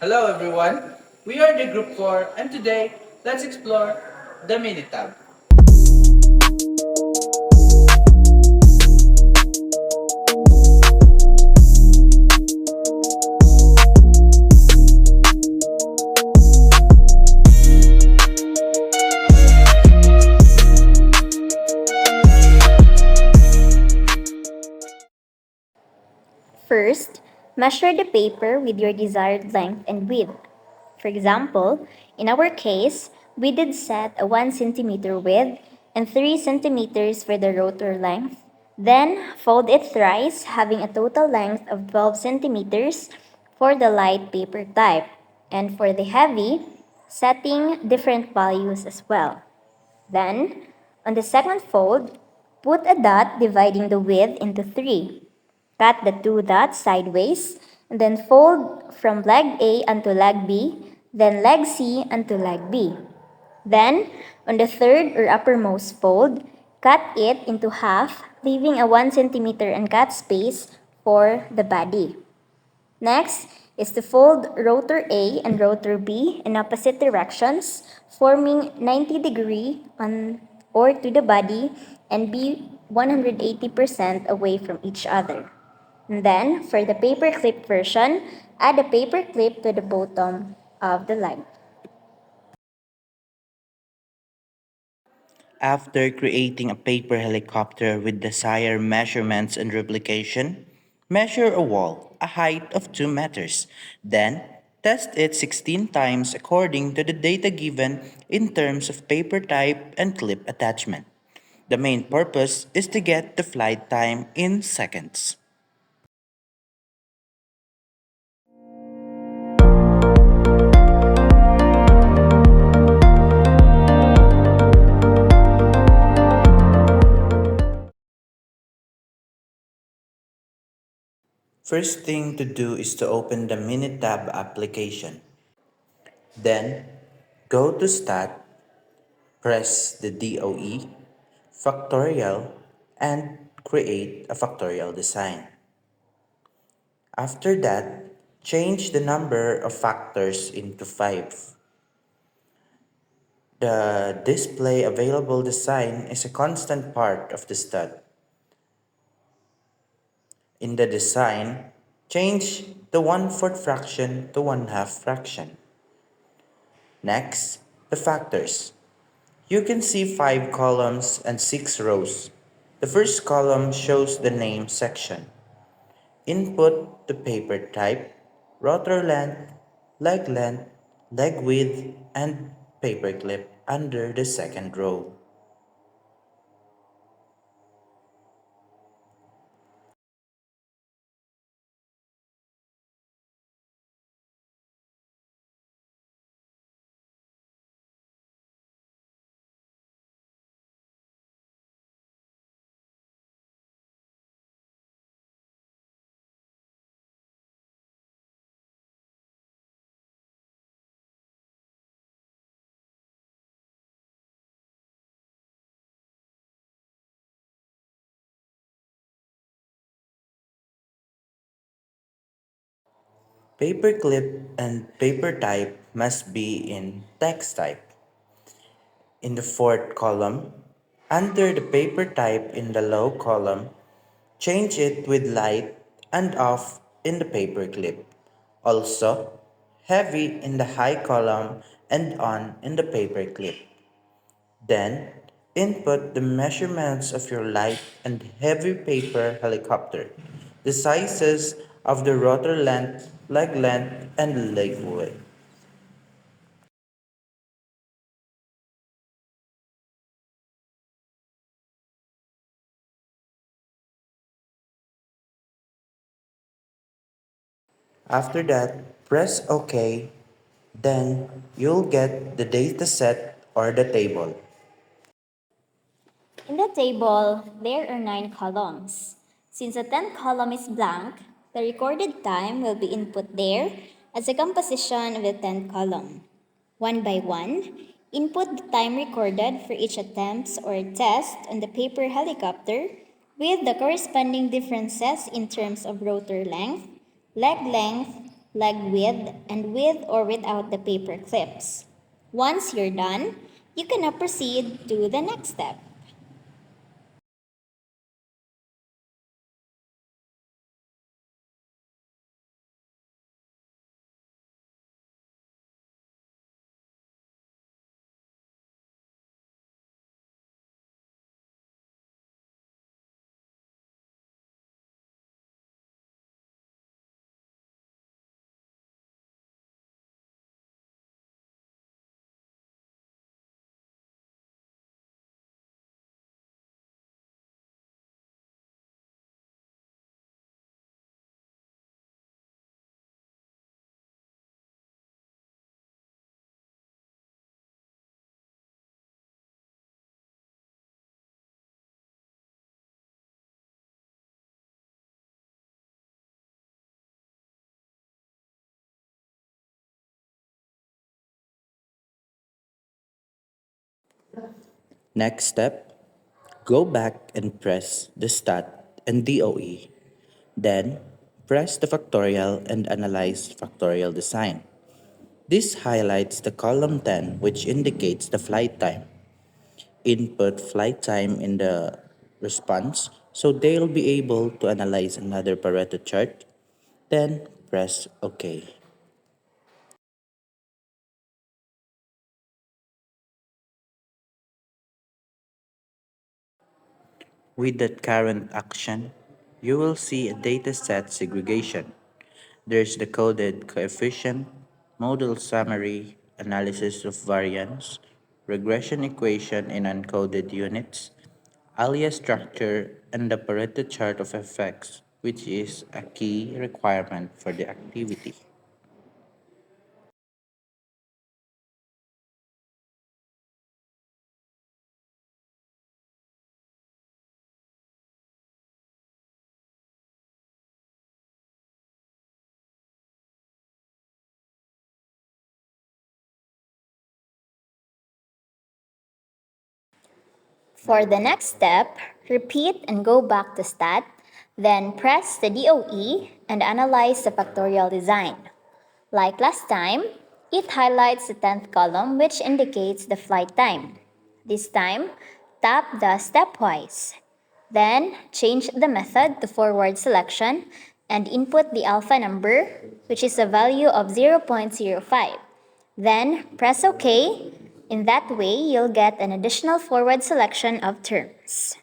Hello everyone, we are the Group 4 and today let's explore the Minitab. First, measure the paper with your desired length and width. For example, in our case, we did set a 1 centimeter width and 3 centimeters for the rotor length. Then, fold it thrice, having a total length of 12 centimeters for the light paper type. And for the heavy, setting different values as well. Then, on the second fold, put a dot dividing the width into three. Cut the two dots sideways, and then fold from leg A unto leg B, then leg C unto leg B. Then, on the third or uppermost fold, cut it into half, leaving a 1 centimeter uncut space for the body. Next is to fold rotor A and rotor B in opposite directions, forming 90° on or to the body and be 180% away from each other. And then, for the paper clip version, add a paper clip to the bottom of the leg. After creating a paper helicopter with desired measurements and replication, measure a wall, a height of 2 meters. Then, test it 16 times according to the data given in terms of paper type and clip attachment. The main purpose is to get the flight time in seconds. First thing to do is to open the Minitab application. Then, go to Stat, press the DOE, factorial, and create a factorial design. After that, change the number of factors into 5. The display available design is a constant part of the stud. In the design, change the 1/4 fraction to 1/2 fraction. Next, the factors. You can see 5 columns and 6 rows. The first column shows the name section. Input the paper type, rotor length, leg width, and paper clip under the second row. Paper clip and paper type must be in text type. In the fourth column, under the paper type in the low column, change it with light and off in the paper clip. Also, heavy in the high column and on in the paper clip. Then, input the measurements of your light and heavy paper helicopter, the sizes of the rotor length, and leg width. After that, press OK. Then you'll get the dataset or the table. In the table, there are 9 columns. Since the 10th column is blank, the recorded time will be input there as a composition of the 10th column. One by one, input the time recorded for each attempt or test on the paper helicopter with the corresponding differences in terms of rotor length, leg length, leg with, and with or without the paper clips. Once you're done, you can now proceed to the next step. Next step, go back and press the stat and DOE. Then, press the factorial and analyze factorial design. This highlights the column 10 which indicates the flight time. Input flight time in the response so they'll be able to analyze another Pareto chart. Then press OK. With that current action, you will see a dataset segregation. There's the coded coefficient, model summary, analysis of variance, regression equation in uncoded units, alias structure, and the Pareto chart of effects, which is a key requirement for the activity. For the next step, repeat and go back to stat, then press the DOE and analyze the factorial design. Like last time, it highlights the 10th column which indicates the flight time. This time, tap the stepwise. Then, change the method to forward selection and input the alpha number, which is a value of 0.05. Then, press OK. In that way, you'll get an additional forward selection of terms.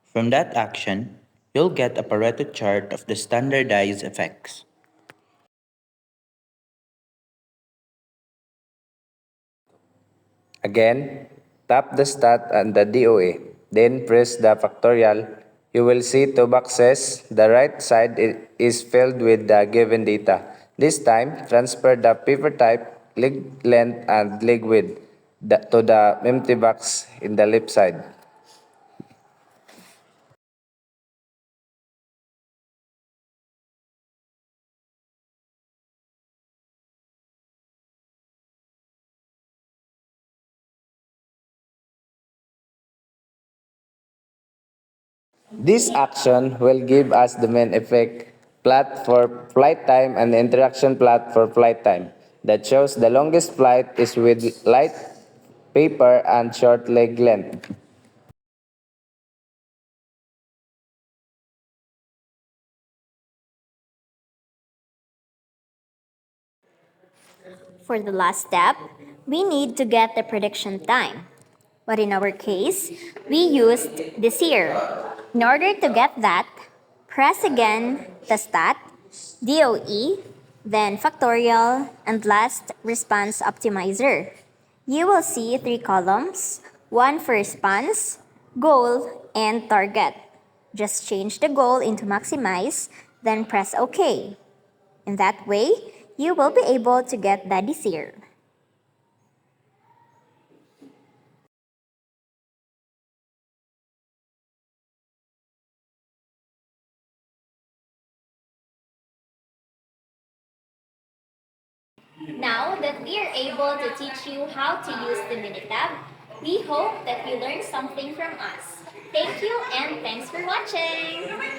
From that action, you'll get a Pareto chart of the standardized effects. Again, tap the stat and the DOA, then press the factorial. You will see two boxes. The right side is filled with the given data. This time, transfer the paper type, leg length, and leg width to the empty box in the left side. This action will give us the main effect plot for flight time and the interaction plot for flight time that shows the longest flight is with light paper and short leg length. For the last step, we need to get the prediction time. But in our case, we used this year. In order to get that, press again the stat, DOE, then factorial, and last response optimizer. You will see three columns, one for response, goal, and target. Just change the goal into maximize, then press OK. In that way, you will be able to get the desired. Now that we are able to teach you how to use the Minitab, We hope that you learned something from us. Thank you and thanks for watching!